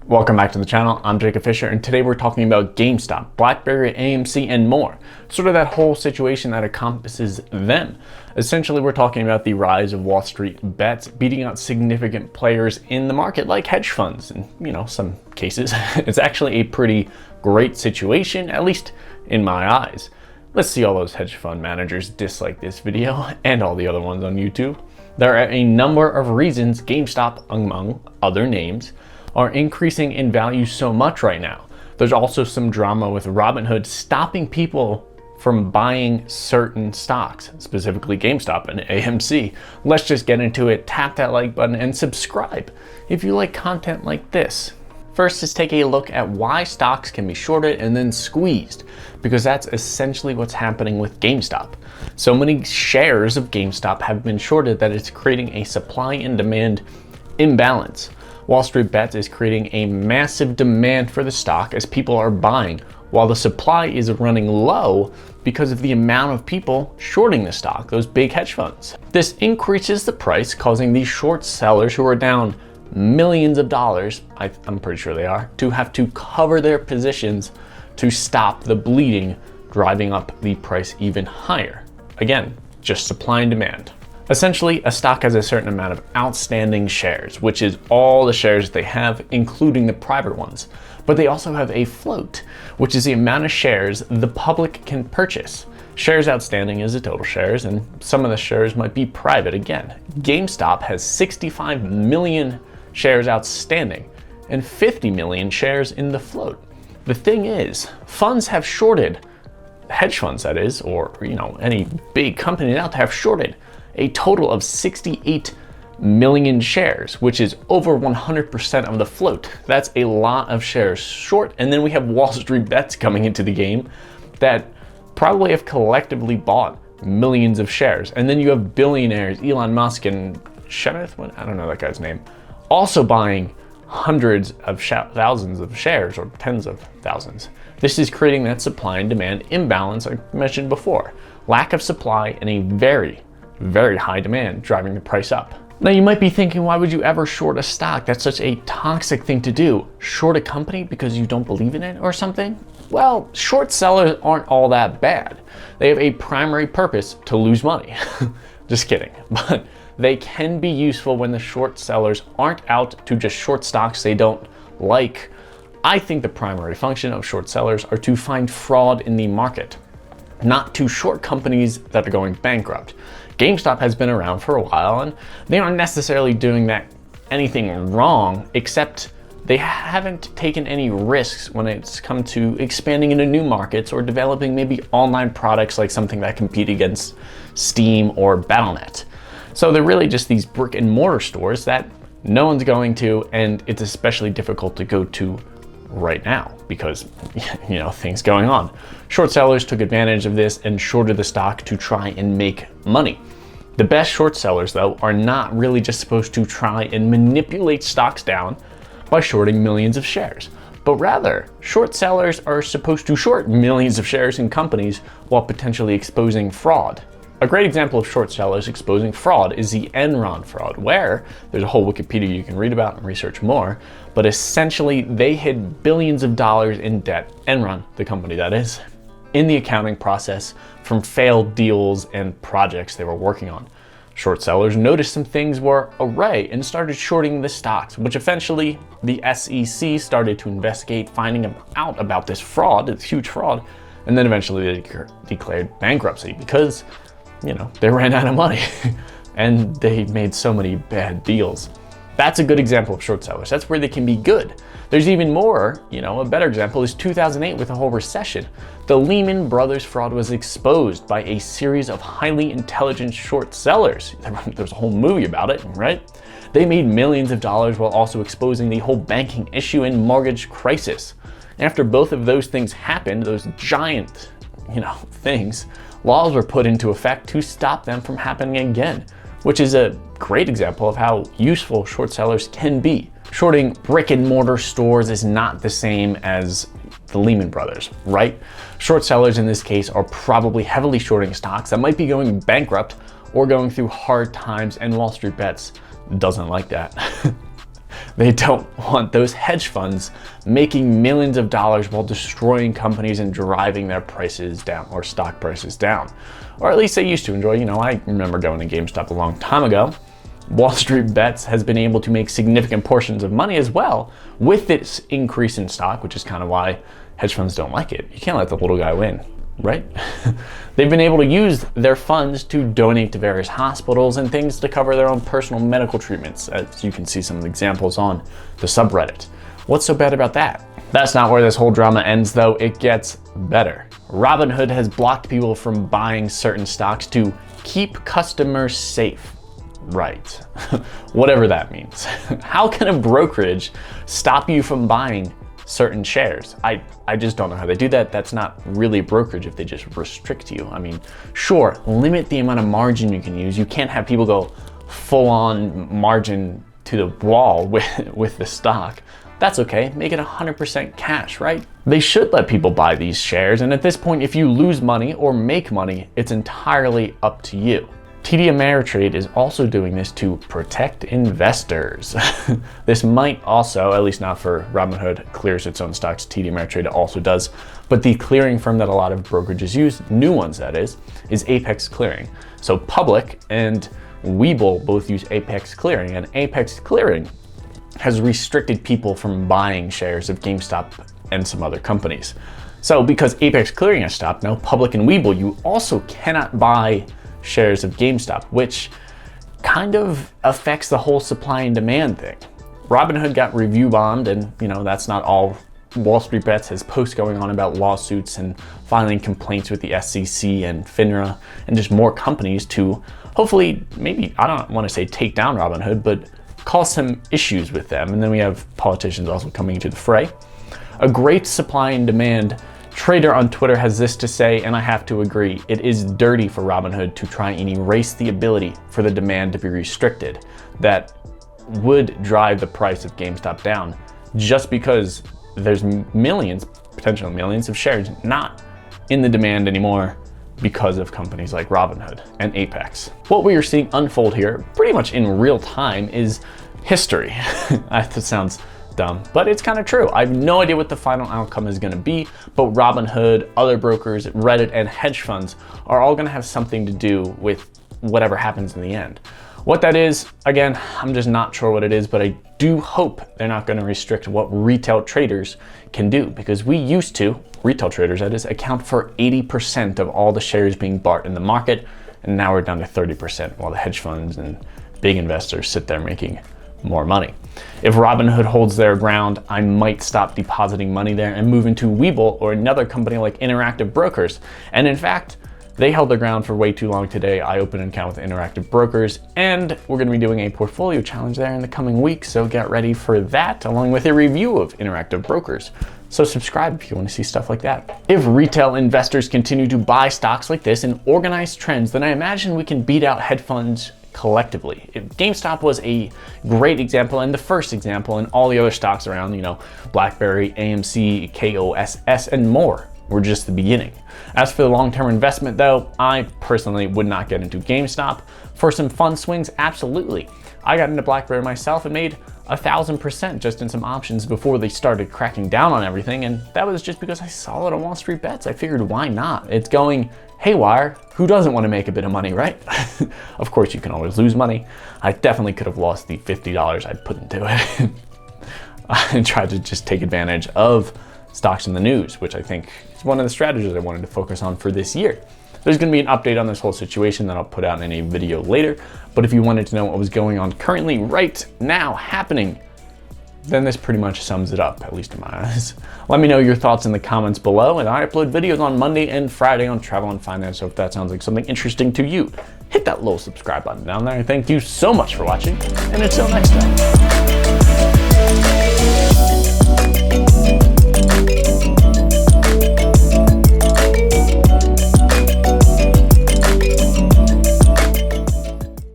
Welcome back to the channel. I'm Jacob Fisher, and today we're talking about GameStop, Blackberry, AMC, and more. Sort of that whole situation that encompasses them. Essentially, we're talking about the rise of Wall Street bets beating out significant players in the market like hedge funds. In, some cases, it's actually a pretty great situation, at least in my eyes. Let's see all those hedge fund managers dislike this video and all the other ones on YouTube. There are a number of reasons GameStop, among other names, are increasing in value so much right now. There's also some drama with Robinhood stopping people from buying certain stocks, specifically GameStop and AMC. Let's just get into it. Tap that like button and subscribe if you like content like this. First, let's take a look at why stocks can be shorted and then squeezed, because that's essentially what's happening with GameStop. So many shares of GameStop have been shorted that it's creating a supply and demand imbalance. Wall Street Bets is creating a massive demand for the stock as people are buying, while the supply is running low because of the amount of people shorting the stock, those big hedge funds. This increases the price, causing these short sellers who are down millions of dollars, I'm pretty sure they are, to have to cover their positions to stop the bleeding, driving up the price even higher. Again, just supply and demand. Essentially, a stock has a certain amount of outstanding shares, which is all the shares they have, including the private ones. But they also have a float, which is the amount of shares the public can purchase. Shares outstanding is the total shares, and some of the shares might be private again. GameStop has 65 million shares outstanding and 50 million shares in the float. The thing is, funds have shorted, hedge funds that is, or any big company out there have shorted a total of 68 million shares, which is over 100% of the float. That's a lot of shares short. And then we have Wall Street Bets coming into the game that probably have collectively bought millions of shares. And then you have billionaires, Elon Musk and Shemeth, I don't know that guy's name, also buying hundreds of thousands of shares or tens of thousands. This is creating that supply and demand imbalance I mentioned before. Lack of supply and a very high demand driving the price up. Now you might be thinking, why would you ever short a stock? That's such a toxic thing to do. Short a company because you don't believe in it or something? Well, short sellers aren't all that bad. They have a primary purpose to lose money. Just kidding. But they can be useful when the short sellers aren't out to just short stocks they don't like. I think the primary function of short sellers are to find fraud in the market, not to short companies that are going bankrupt. GameStop has been around for a while and they aren't necessarily doing anything wrong, except they haven't taken any risks when it's come to expanding into new markets or developing maybe online products like something that compete against Steam or Battle.net. So they're really just these brick and mortar stores that no one's going to, and it's especially difficult to go to right now because things going on. Short sellers took advantage of this and shorted the stock to try and make money. The best short sellers though are not really just supposed to try and manipulate stocks down by shorting millions of shares, but rather short sellers are supposed to short millions of shares in companies while potentially exposing fraud. A great example of short sellers exposing fraud is the Enron fraud, where there's a whole Wikipedia you can read about and research more, but essentially they hid billions of dollars in debt, Enron, the company that is, in the accounting process from failed deals and projects they were working on. Short sellers noticed some things were awry and started shorting the stocks, which eventually the SEC started to investigate, finding out about this fraud, this huge fraud, and then eventually they declared bankruptcy because they ran out of money and they made so many bad deals. That's a good example of short sellers. That's where they can be good. There's even more, a better example is 2008 with the whole recession. The Lehman Brothers fraud was exposed by a series of highly intelligent short sellers. There's a whole movie about it, right? They made millions of dollars while also exposing the whole banking issue and mortgage crisis. After both of those things happened, those giant, things, laws were put into effect to stop them from happening again, which is a great example of how useful short sellers can be. Shorting brick and mortar stores is not the same as the Lehman Brothers, right? Short sellers in this case are probably heavily shorting stocks that might be going bankrupt or going through hard times, and Wall Street Bets doesn't like that. They don't want those hedge funds making millions of dollars while destroying companies and driving their prices down, or stock prices down. Or at least they used to enjoy. I remember going to GameStop a long time ago. WallStreetBets has been able to make significant portions of money as well with its increase in stock, which is kind of why hedge funds don't like it. You can't let the little guy win, right? They've been able to use their funds to donate to various hospitals and things to cover their own personal medical treatments, as you can see some of the examples on the subreddit. What's so bad about that? That's not where this whole drama ends, though. It gets better. Robinhood has blocked people from buying certain stocks to keep customers safe. Right. Whatever that means. How can a brokerage stop you from buying certain shares? I just don't know how they do that. That's not really brokerage if they just restrict you. I mean, sure, limit the amount of margin you can use. You can't have people go full on margin to the wall with the stock. That's okay. Make it 100% cash, right? They should let people buy these shares. And at this point, if you lose money or make money, it's entirely up to you. TD Ameritrade is also doing this to protect investors. This might also, at least not for Robinhood, clears its own stocks. TD Ameritrade also does. But the clearing firm that a lot of brokerages use, new ones that is Apex Clearing. So Public and Webull both use Apex Clearing, and Apex Clearing has restricted people from buying shares of GameStop and some other companies. So because Apex Clearing has stopped, now Public and Webull, you also cannot buy shares of GameStop, which kind of affects the whole supply and demand thing. Robinhood got review bombed, and that's not all. WallStreetBets has posts going on about lawsuits and filing complaints with the SEC and FINRA and just more companies to hopefully, maybe, I don't want to say take down Robinhood, but cause some issues with them. And then we have politicians also coming into the fray. A great supply and demand trader on Twitter has this to say, and I have to agree: it is dirty for Robinhood to try and erase the ability for the demand to be restricted. That would drive the price of GameStop down just because there's millions, potential millions of shares not in the demand anymore because of companies like Robinhood and Apex. What we are seeing unfold here pretty much in real time is history. That sounds dumb, but it's kind of true. I have no idea what the final outcome is going to be, but Robinhood, other brokers, Reddit, and hedge funds are all going to have something to do with whatever happens in the end. What that is, again, I'm just not sure what it is, but I do hope they're not going to restrict what retail traders can do, because we used to, retail traders that is, account for 80% of all the shares being bought in the market, and now we're down to 30%, while the hedge funds and big investors sit there making more money. If Robinhood holds their ground, I might stop depositing money there and move into Webull or another company like Interactive Brokers. And in fact, they held their ground for way too long today. I opened an account with Interactive Brokers, and we're going to be doing a portfolio challenge there in the coming weeks, so get ready for that, along with a review of Interactive Brokers. So subscribe if you want to see stuff like that. If retail investors continue to buy stocks like this in organized trends, then I imagine we can beat out hedge funds collectively. GameStop was a great example and the first example, and all the other stocks around, Blackberry, AMC, KOSS, and more were just the beginning. As for the long-term investment though, I personally would not get into GameStop. For some fun swings, absolutely. I got into Blackberry myself and made 1,000% just in some options before they started cracking down on everything, and that was just because I saw it on WallStreetBets. I figured, why not? It's going haywire. Who doesn't want to make a bit of money, right? Of course, you can always lose money. I definitely could have lost the $50 I'd put into it. I tried to just take advantage of stocks in the news, which I think is one of the strategies I wanted to focus on for this year. There's going to be an update on this whole situation that I'll put out in a video later, but if you wanted to know what was going on currently right now happening, then this pretty much sums it up, at least in my eyes. Let me know your thoughts in the comments below, and I upload videos on Monday and Friday on travel and finance, so if that sounds like something interesting to you, hit that little subscribe button down there. Thank you so much for watching, and until next time.